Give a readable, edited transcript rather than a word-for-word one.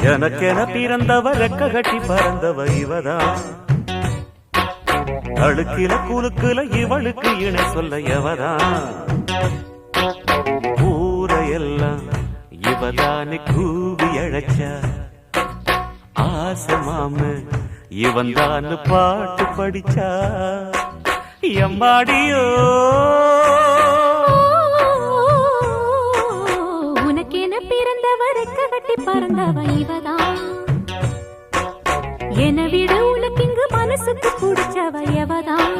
எனக்கென பிறந்தவ ரெக்க கட்டி பறந்தவ இவதான் அழுக்கில குலுக்குல இவளுக்கு இணை சொல்ல எவதான் ஊரையெல்லாம் இவதானே கூவி அழைச்சா ஆசை மாம இவன் தான் பாட்டு படிச்சா எம்மாடியோ உனக்கென பிறந்தவர் கட்டி பறந்தவ இவதான் என விட உனக்கு இங்கு மனசுக்கு பிடிச்சவ எவதான்